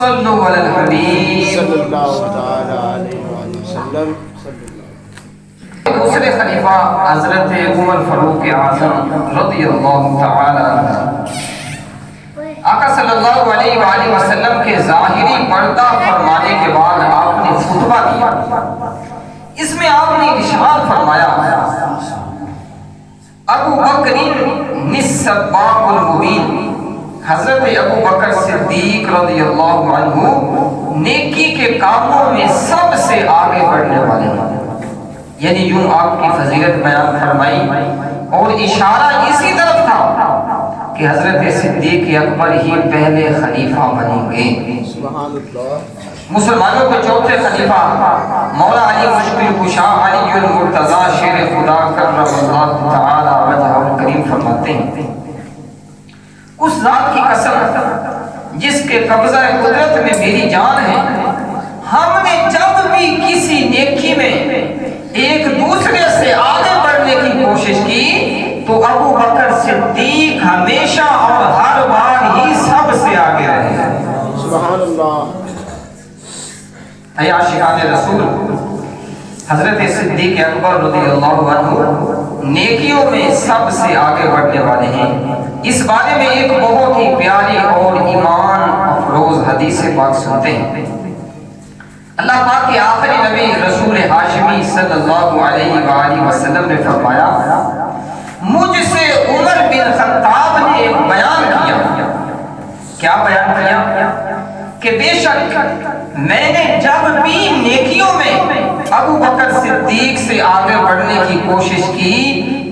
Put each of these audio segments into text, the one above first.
صلو علی الحبیب صلی اللہ تعالی علیہ وسلم۔ دوسرے خلیفہ حضرت عمر فاروق اعظم رضی اللہ تعالی عنہ، آقا صلی اللہ علیہ وآلہ وسلم کے ظاہری پردہ فرمانے کے بعد آپ نے خطبہ دیا۔ اس میں آپ نے ارشاد فرمایا، ابو بکر الصداق المبین، حضرت ابو بکر صدیق رضی اللہ عنہ نیکی کے کاموں میں سب سے آگے بڑھنے والے ہیں۔ یعنی یوں آپ کی فضیلت بیان فرمائی اور اشارہ اسی طرف تھا کہ حضرت صدیق اکبر ہی پہلے خلیفہ بنیں گے۔ سبحان اللہ۔ مسلمانوں کے چوتھے خلیفہ مولا علی مشکل کشا علی المرتضی شیر خدا کرم اللہ تعالی وجہہ الکریم فرماتے ہیں، اس ذات کی قسم جس کے قبضہ قدرت میں میری جان ہے، ہم نے جب بھی کسی نیکی میں ایک دوسرے سے آگے بڑھنے کی کوشش کی تو ابو بکر صدیق ہمیشہ اور ہر بار ہی سب سے آگے رہے ہیں۔ سبحان اللہ۔ اے عاشقان رسول، حضرت صدیق اکبر رضی اللہ عنہ نیکیوں میں سب سے آگے بڑھنے والے ہیں۔ اس بارے میں ایک بہت ہی پیاری اور ایمان افروز حدیث پاک سنتے ہیں۔ اللہ پاک کے آخری نبی رسول ہاشمی صلی اللہ علیہ وآلہ وسلم نے فرمایا، مجھ سے عمر بن خطاب نے ایک بیان کیا۔ کیا بیان کیا؟ کہ بے شک میں نے جب بھی نیکیوں میں ابو بکر صدیق سے آگے بڑھنے کی کوشش کی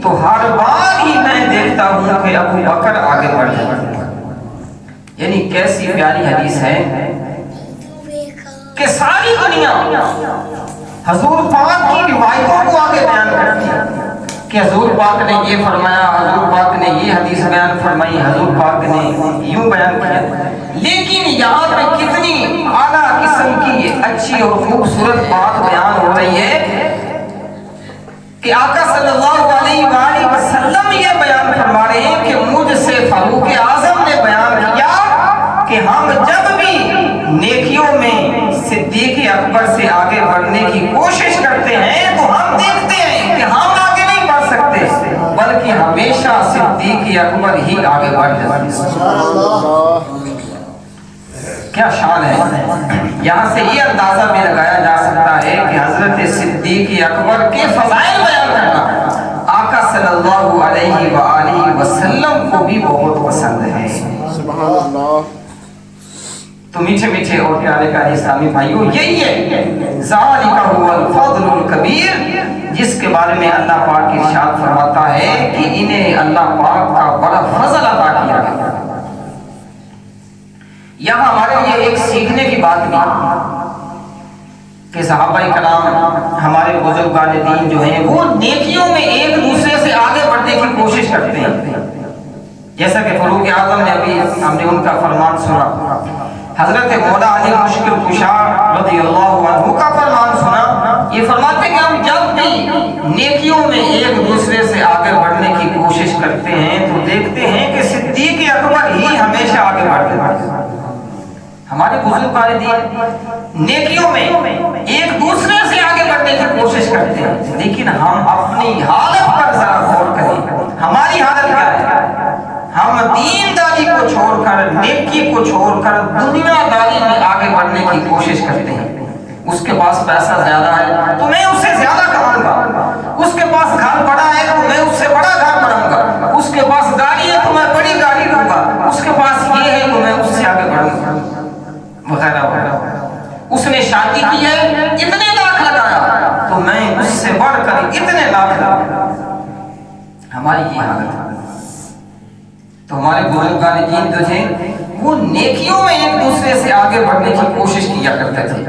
تو ہر بار ہی میں دیکھتا ہوں کہ ابو بکر آگے بڑھ جاتا ہے۔ یعنی کیسی پیاری حدیث ہے کہ ساری دنیا حضور پاک کی روایتوں کو آگے بیان کرتی ہے کہ حضور پاک نے یہ فرمایا، حضور پاک نے یہ حدیث بیان فرمائی، حضور پاک نے یوں بیان کیا، لیکن یہاں پہ کتنی اعلیٰ قسم کی اچھی اور خوبصورت بات بیان ہو رہی ہے کہ آقا صلی اللہ علیہ وآلہ وسلم یہ بیان فرما رہے ہیں کہ مجھ سے فاروق اعظم نے بیان کیا کہ ہم جب بھی نیکیوں میں صدیق اکبر سے آگے بڑھنے کی کوشش کرتے ہیں تو ہم دیکھتے ہیں کہ ہم آگے نہیں بڑھ سکتے بلکہ ہمیشہ صدیق اکبر ہی آگے بڑھ جاتے ہیں۔ کیا شان ہے! یہاں سے یہ اندازہ بھی لگایا جا سکتا ہے کہ حضرت صدیق اکبر کے فضائل بیان کرنا آقا صلی اللہ علیہ وآلہ وسلم کو بھی بہت پسند ہے۔ سبحان اللہ۔ تو میٹھے میٹھے اور پیارے پیارے اسلامی بھائیوں، یہی ہے ذالک هو الفضل الکبیر، جس کے بارے میں اللہ پاک ارشاد فرماتا ہے کہ انہیں اللہ پاک کا بڑا فضل عطا کیا گیا۔ یہاں ہمارے لیے ایک سیکھنے کی بات بھی کہ صحابہ کرام ہمارے بزرگان دین جو ہیں وہ نیکیوں میں ایک دوسرے سے آگے بڑھنے کی کوشش کرتے ہیں، جیسا کہ فاروق اعظم نے ابھی ہم نے ان کا فرمان سنا، حضرت مولا علی مشکل کشا رضی اللہ عنہ کا فرمان سنا۔ یہ فرماتے کہ ہم جب بھی نیکیوں میں ایک دوسرے سے آگے بڑھنے کی کوشش کرتے ہیں تو دیکھتے ہیں کہ صدیق اکبر ہی ہمیشہ آگے بڑھتے ہیں۔ ہمارے بزرگان دین نیکیوں میں ایک دوسرے سے آگے بڑھنے کی کوشش کرتے ہیں، لیکن ہم اپنی حالت پر ذرا غور کریں، ہماری حالت کیا ہے؟ ہم دینداری کو چھوڑ کر، نیکی کو چھوڑ کر دنیا داری میں آگے بڑھنے کی کوشش کرتے ہیں۔ اس کے پاس پیسہ زیادہ ہے تو میں اس سے زیادہ کماؤں گا، اس کے پاس گھر بڑا ہے تو میں اس سے بڑا گھر بناؤں گا، اس کے پاس گاڑی ہے تو میں بڑی گاڑی لوں گا، اس کے پاس یہ ہے تو میں اس سے آگے بڑھوں گا، وغیرہ وغیرہ۔ اس نے شادی کی ہے، اتنے لاکھ لگایا تو میں اس سے بڑھ کر اتنے لاکھ لگاؤں۔ ہماری یہ حالت ہے۔ تو ہمارے بزرگان دین جو تھے وہ نیکیوں میں ایک دوسرے سے آگے بڑھنے کی کوشش کیا کرتے تھے،